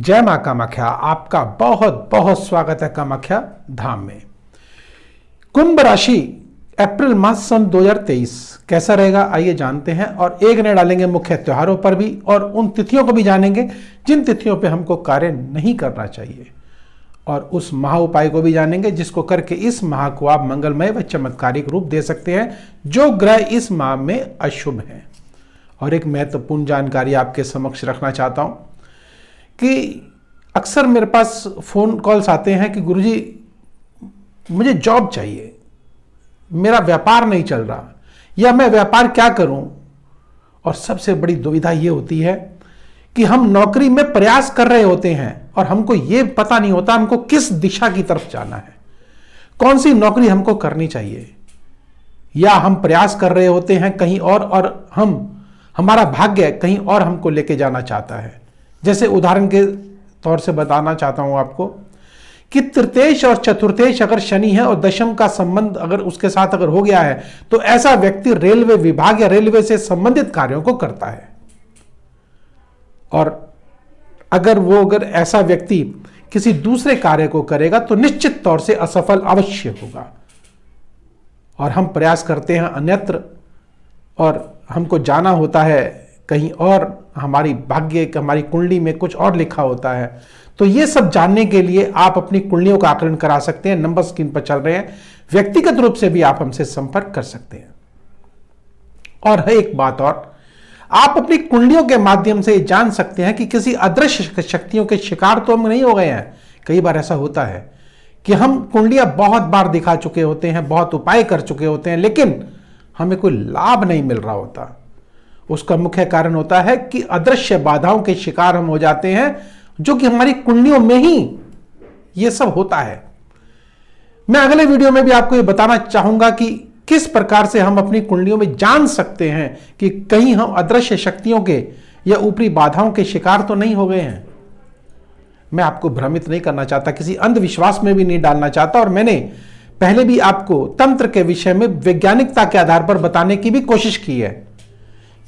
जय मां कामाख्या। आपका बहुत बहुत स्वागत है कामाख्या धाम में। कुंभ राशि अप्रैल मास सन 2023 कैसा रहेगा आइए जानते हैं, और एक नजर डालेंगे मुख्य त्योहारों पर भी और उन तिथियों को भी जानेंगे जिन तिथियों पर हमको कार्य नहीं करना चाहिए, और उस महा उपाय को भी जानेंगे जिसको करके इस माह को आप मंगलमय व चमत्कारिक रूप दे सकते हैं जो ग्रह इस माह में अशुभ हैं। और एक महत्वपूर्ण जानकारी आपके समक्ष रखना चाहता हूं कि अक्सर मेरे पास फोन कॉल्स आते हैं कि गुरुजी मुझे जॉब चाहिए, मेरा व्यापार नहीं चल रहा, या मैं व्यापार क्या करूं। और सबसे बड़ी दुविधा यह होती है कि हम नौकरी में प्रयास कर रहे होते हैं और हमको यह पता नहीं होता हमको किस दिशा की तरफ जाना है, कौन सी नौकरी हमको करनी चाहिए, या हम प्रयास कर रहे होते हैं कहीं और हमारा भाग्य कहीं और हमको लेके जाना चाहता है। जैसे उदाहरण के तौर से बताना चाहता हूं आपको कि तृतीयेश और चतुर्थेश अगर शनि है और दशम का संबंध अगर उसके साथ अगर हो गया है तो ऐसा व्यक्ति रेलवे विभाग या रेलवे से संबंधित कार्यों को करता है, और अगर ऐसा व्यक्ति किसी दूसरे कार्य को करेगा तो निश्चित तौर से असफल अवश्य होगा। और हम प्रयास करते हैं अन्यत्र और हमको जाना होता है कहीं और, हमारी भाग्य हमारी कुंडली में कुछ और लिखा होता है। तो ये सब जानने के लिए आप अपनी कुंडलियों का आकलन करा सकते हैं। नंबर स्क्रीन पर चल रहे हैं, व्यक्तिगत रूप से भी आप हमसे संपर्क कर सकते हैं। और है एक बात और, आप अपनी कुंडलियों के माध्यम से जान सकते हैं कि किसी अदृश्य शक्तियों के शिकार तो हम नहीं हो गए हैं। कई बार ऐसा होता है कि हम कुंडलियां बहुत बार दिखा चुके होते हैं, बहुत उपाय कर चुके होते हैं, लेकिन हमें कोई लाभ नहीं मिल रहा होता। उसका मुख्य कारण होता है कि अदृश्य बाधाओं के शिकार हम हो जाते हैं, जो कि हमारी कुंडलियों में ही यह सब होता है। मैं अगले वीडियो में भी आपको यह बताना चाहूंगा कि किस प्रकार से हम अपनी कुंडलियों में जान सकते हैं कि कहीं हम अदृश्य शक्तियों के या ऊपरी बाधाओं के शिकार तो नहीं हो गए हैं। मैं आपको भ्रमित नहीं करना चाहता, किसी अंधविश्वास में भी नहीं डालना चाहता, और मैंने पहले भी आपको तंत्र के विषय में वैज्ञानिकता के आधार पर बताने की भी कोशिश की है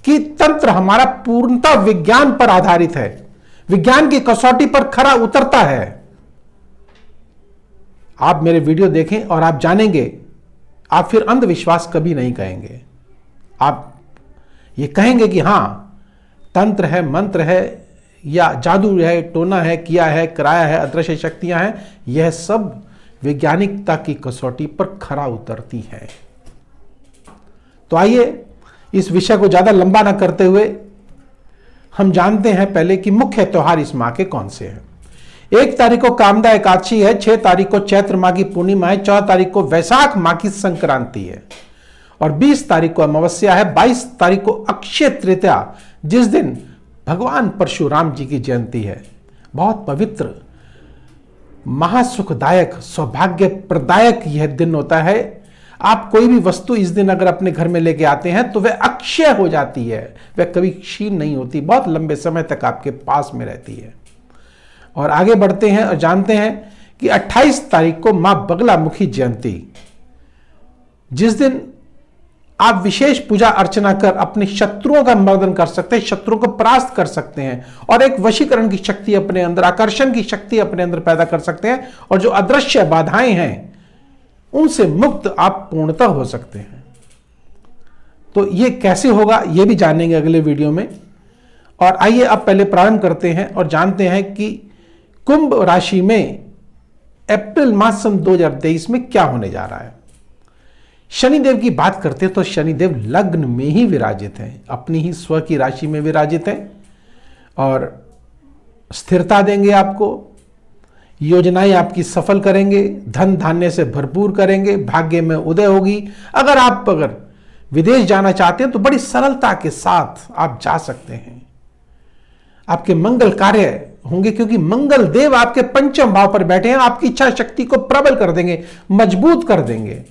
कि तंत्र हमारा पूर्णतः विज्ञान पर आधारित है, विज्ञान की कसौटी पर खरा उतरता है। आप मेरे वीडियो देखें और आप जानेंगे, आप फिर अंधविश्वास कभी नहीं कहेंगे। आप ये कहेंगे कि हां तंत्र है, मंत्र है, या जादू है, टोना है, किया है, कराया है, अदृश्य शक्तियां हैं, यह सब वैज्ञानिकता की कसौटी पर खरा उतरती है। तो आइए इस विषय को ज्यादा लंबा ना करते हुए हम जानते हैं पहले कि मुख्य त्योहार इस माह के कौन से हैं। 1 तारीख को कामदा एकादशी है, 6 तारीख को चैत्र माह की पूर्णिमा है, 4 तारीख को वैशाख माह की संक्रांति है, और 20 तारीख को अमावस्या है, 22 तारीख को अक्षय तृतीया जिस दिन भगवान परशुराम जी की जयंती है। बहुत पवित्र, महासुखदायक, सौभाग्य प्रदायक यह दिन होता है। आप कोई भी वस्तु इस दिन अगर अपने घर में लेके आते हैं तो वह अक्षय हो जाती है, वह कभी क्षीण नहीं होती, बहुत लंबे समय तक आपके पास में रहती है। और आगे बढ़ते हैं और जानते हैं कि 28 तारीख को मां बगलामुखी जयंती, जिस दिन आप विशेष पूजा अर्चना कर अपने शत्रुओं का मर्दन कर सकते हैं, शत्रुओं को परास्त कर सकते हैं, और एक वशीकरण की शक्ति अपने अंदर, आकर्षण की शक्ति अपने अंदर पैदा कर सकते हैं, और जो अदृश्य बाधाएं हैं उनसे मुक्त आप पूर्णतः हो सकते हैं। तो यह कैसे होगा यह भी जानेंगे अगले वीडियो में। और आइए अब पहले प्रारंभ करते हैं और जानते हैं कि कुंभ राशि में अप्रैल मास सन 2023 में क्या होने जा रहा है। शनिदेव की बात करते हैं तो शनिदेव लग्न में ही विराजित हैं, अपनी ही स्व की राशि में विराजित हैं, और स्थिरता देंगे आपको, योजनाएं आपकी सफल करेंगे, धन धान्य से भरपूर करेंगे, भाग्य में उदय होगी। अगर विदेश जाना चाहते हैं तो बड़ी सरलता के साथ आप जा सकते हैं। आपके मंगल कार्य होंगे क्योंकि मंगल देव आपके पंचम भाव पर बैठे हैं, आपकी इच्छा शक्ति को प्रबल कर देंगे, मजबूत कर देंगे।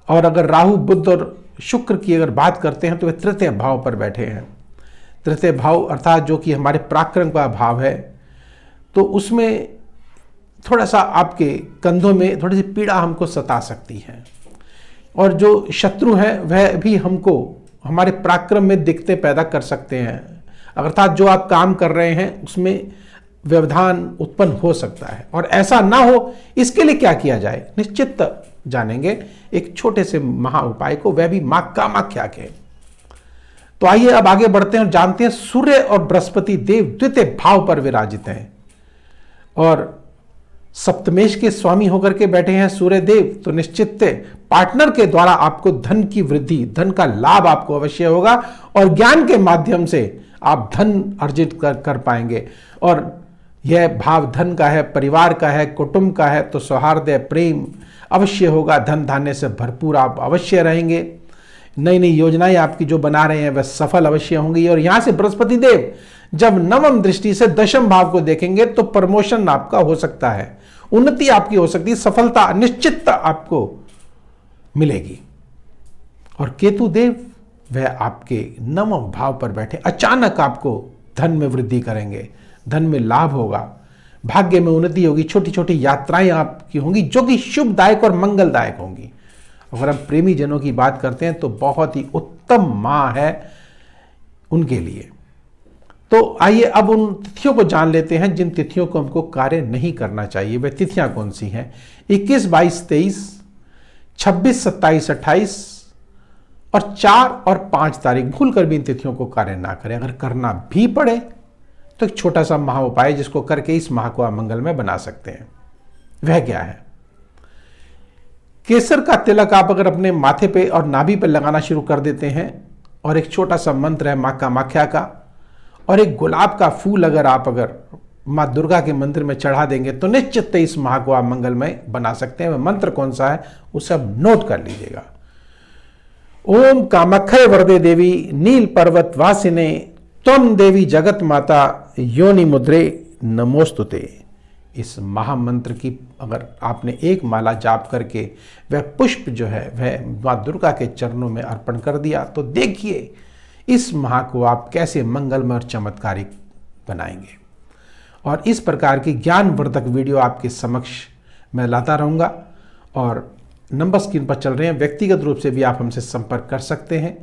और अगर राहु, बुध और शुक्र की अगर बात करते हैं तो वे तृतीय भाव पर बैठे हैं। तृतीय भाव अर्थात जो कि हमारे पराक्रम का भाव है, तो उसमें थोड़ा सा आपके कंधों में थोड़ी सी पीड़ा हमको सता सकती है, और जो शत्रु हैं वह भी हमको हमारे पराक्रम में दिक्कतें पैदा कर सकते हैं। अर्थात जो आप काम कर रहे हैं उसमें व्यवधान उत्पन्न हो सकता है। और ऐसा ना हो इसके लिए क्या किया जाए, निश्चित जानेंगे एक छोटे से महा उपाय को, वह भी मां कामाख्या के। तो आइए अब आगे बढ़ते हैं और जानते हैं सूर्य और बृहस्पति देव द्वितीय भाव पर विराजित हैं और सप्तमेश के स्वामी होकर के बैठे हैं सूर्य देव। तो निश्चित पार्टनर के द्वारा आपको धन की वृद्धि, धन का लाभ आपको अवश्य होगा और ज्ञान के माध्यम से आप धन अर्जित कर पाएंगे। और यह भाव धन का है, परिवार का है, कुटुंब का है, तो सौहार्द प्रेम अवश्य होगा। धन धान्य से भरपूर आप अवश्य रहेंगे। नई नई योजनाएं आपकी जो बना रहे हैं वह सफल अवश्य होंगी। और यहां से बृहस्पति देव जब नवम दृष्टि से दशम भाव को देखेंगे तो प्रमोशन आपका हो सकता है, उन्नति आपकी हो सकती है, सफलता निश्चित आपको मिलेगी। और केतु देव वह आपके नवम भाव पर बैठे अचानक आपको धन में वृद्धि करेंगे, धन में लाभ होगा, भाग्य में उन्नति होगी, छोटी छोटी यात्राएं आपकी होंगी जो कि शुभदायक और मंगलदायक होंगी। अगर हम प्रेमी जनों की बात करते हैं तो बहुत ही उत्तम माह है उनके लिए। तो आइए अब उन तिथियों को जान लेते हैं जिन तिथियों को हमको कार्य नहीं करना चाहिए। वे तिथियां कौन सी हैं? 21, 22, 23, 26, 27, 28 और 4 और 5 तारीख। भूल कर भी इन तिथियों को कार्य ना करें। अगर करना भी पड़े तो एक छोटा सा महा उपाय जिसको करके इस माह को आप मंगलमय बना सकते हैं। वह क्या है? केसर का तिलक आप अगर अपने माथे पे और नाभि पे लगाना शुरू कर देते हैं और एक छोटा सा मंत्र है मां कामाख्या का, और एक गुलाब का फूल अगर मां दुर्गा के मंदिर में चढ़ा देंगे तो निश्चित इस माह को आप मंगलमय बना सकते हैं। वह मंत्र कौन सा है उसे अब नोट कर लीजिएगा। ओम कामाख्ये वरदे देवी नील पर्वत वासिने त्वं देवी जगत माता योनि मुद्रे नमोस्तुते। इस महामंत्र की अगर आपने एक माला जाप करके वह पुष्प जो है वह मां दुर्गा के चरणों में अर्पण कर दिया तो देखिए इस माह को आप कैसे मंगलमय और चमत्कारिक बनाएंगे। और इस प्रकार की ज्ञानवर्धक वीडियो आपके समक्ष मैं लाता रहूँगा। और नंबर स्क्रीन पर चल रहे हैं, व्यक्तिगत रूप से भी आप हमसे संपर्क कर सकते हैं।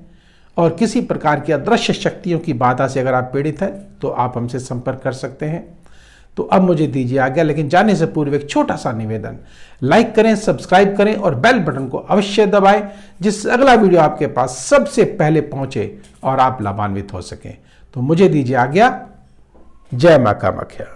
और किसी प्रकार की अदृश्य शक्तियों की बाधा से अगर आप पीड़ित हैं तो आप हमसे संपर्क कर सकते हैं। तो अब मुझे दीजिए आज्ञा, लेकिन जाने से पूर्व एक छोटा सा निवेदन, लाइक करें, सब्सक्राइब करें और बेल बटन को अवश्य दबाएं जिससे अगला वीडियो आपके पास सबसे पहले पहुंचे और आप लाभान्वित हो सकें। तो मुझे दीजिए आज्ञा। जय मां कामाख्या।